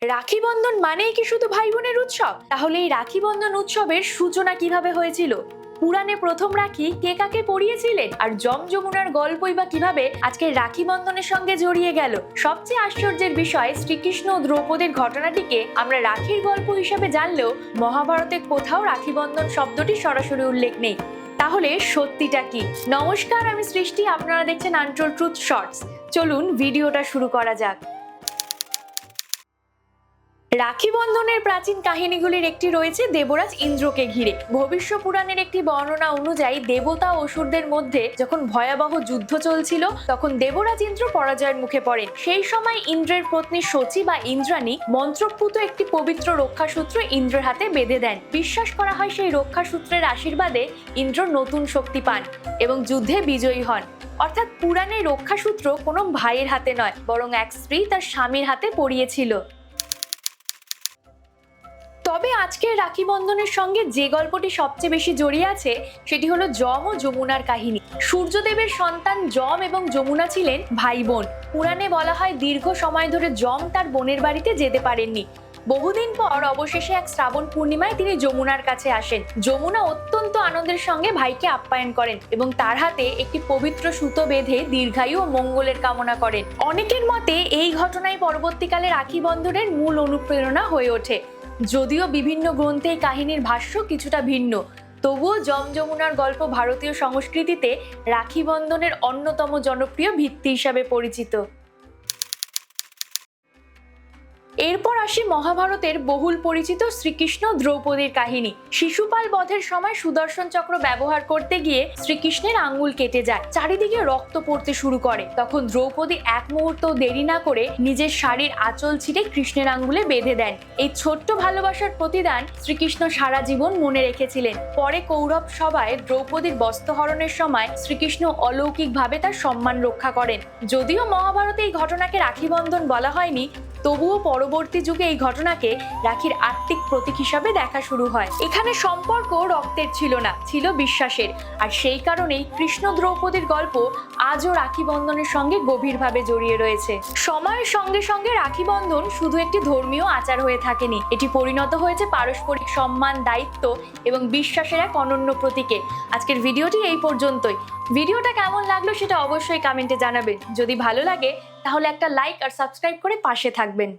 রাখি বন্ধন মানেই কি শুধু ভাই বোনের উৎসব? তাহলে এই রাখি বন্ধন উৎসবের সূচনা কিভাবে হয়েছিল? পুরাণে প্রথম রাখি কে কাকে পরিয়েছিলেন, আর যমুনার গল্পই বা কিভাবে আজকের রাখি বন্ধনের সঙ্গে জড়িয়ে গেল? সবচেয়ে আশ্চর্যের বিষয়, শ্রীকৃষ্ণ ও দ্রৌপদীর ঘটনাটিকে আমরা রাখির গল্প হিসাবে জানলেও মহাভারতে কোথাও রাখি বন্ধন শব্দটি সরাসরি উল্লেখ নেই। তাহলে সত্যিটা কি? নমস্কার, আমি সৃষ্টি, আপনারা দেখছেন আনটোল্ড ট্রুথ শর্টস। চলুন ভিডিওটা শুরু করা যাক। রাখি বন্ধনের প্রাচীন কাহিনীগুলির একটি রয়েছে দেবরাজ ইন্দ্রকে ঘিরে। ভবিষ্য পুরাণের একটি বর্ণনা অনুযায়ী দেবতা ও অসুরদের মধ্যে যখন ভয়াবহ যুদ্ধ চলছিল, তখন দেবরাজ ইন্দ্র পরাজয়ের মুখে পড়েন। সেই সময় ইন্দ্রের পত্নী শচী বা ইন্দ্রাণী মন্ত্রপুত একটি পবিত্র রক্ষাসূত্র ইন্দ্রের হাতে বেঁধে দেন। বিশ্বাস করা হয় সেই রক্ষাসূত্রের আশীর্বাদে ইন্দ্র নতুন শক্তি পান এবং যুদ্ধে বিজয়ী হন। অর্থাৎ পুরাণে রক্ষাসূত্র কোনো ভাইয়ের হাতে নয়, বরং এক স্ত্রী তার স্বামীর হাতে পরিয়েছিল। তবে আজকের রাখি বন্ধনের সঙ্গে যে গল্পটি সবচেয়ে বেশি জড়িয়ে আছে সেটি হলো যম ও যমুনার কাহিনী। সূর্যদেবের সন্তান যম এবং যমুনা ছিলেন ভাই বোন। পুরাণে বলা হয় দীর্ঘ সময় ধরে যম তার বোনের বাড়িতে যেতে পারেননি। বহুদিন পর অবশেষে এক শ্রাবণ পূর্ণিমায় তিনি যমুনার কাছে আসেন। যমুনা অত্যন্ত আনন্দের সঙ্গে ভাইকে আপ্যায়ন করেন এবং তার হাতে একটি পবিত্র সুতো বেঁধে দীর্ঘায়ু ও মঙ্গলের কামনা করেন। অনেকের মতে এই ঘটনাই পরবর্তীকালে রাখি বন্ধনের মূল অনুপ্রেরণা হয়ে ওঠে। যদিও বিভিন্ন গ্রন্থে এই কাহিনীর ভাষ্য কিছুটা ভিন্ন, তবুও যমুনার গল্প ভারতীয় সংস্কৃতিতে রাখি বন্ধনের অন্যতম জনপ্রিয় ভিত্তি হিসাবে পরিচিত। এরপর আসি মহাভারতের বহুল পরিচিত শ্রীকৃষ্ণ দ্রৌপদীর কাহিনী। শিশুপাল বধের সময় সুদর্শন চক্র ব্যবহার করতে গিয়ে শ্রীকৃষ্ণের আঙ্গুল কেটে যায়, চারিদিকে রক্ত পড়তে শুরু করে। তখন দ্রৌপদী এক মুহূর্ত দেরি না করে নিজের শাড়ির আঁচল ছিঁড়ে কৃষ্ণের আঙ্গুলে বেঁধে দেন। এই ছোট্ট ভালোবাসার প্রতিদান শ্রীকৃষ্ণ সারা জীবন মনে রেখেছিলেন। পরে কৌরব সভায় দ্রৌপদীর বস্ত্রহরণের সময় শ্রীকৃষ্ণ অলৌকিকভাবে তার সম্মান রক্ষা করেন। যদিও মহাভারতে এই ঘটনাকে রাখি বন্ধন বলা হয়নি, তবুও পরবর্তী যুগে এই ঘটনাকে রাখির আত্মিক প্রতীক হিসাবে দেখা শুরু হয়। এখানে সম্পর্ক রক্তের ছিল না, ছিল বিশ্বাসের। আর সেই কারণেই কৃষ্ণ দ্রৌপদীর গল্প আজও রাখি বন্ধনের সঙ্গে গভীরভাবে জড়িয়ে রয়েছে। সময়ের সঙ্গে সঙ্গে রাখি বন্ধন শুধু একটি ধর্মীয় আচার হয়ে থাকেনি, এটি পরিণত হয়েছে পারস্পরিক সম্মান, দায়িত্ব এবং বিশ্বাসের এক অনন্য প্রতীকে। আজকের ভিডিওটি এই পর্যন্তই। ভিডিওটা কেমন লাগলো সেটা অবশ্যই কমেন্টে জানাবেন। যদি ভালো লাগে তাহলে একটা লাইক আর সাবস্ক্রাইব করে পাশে থাকবেন।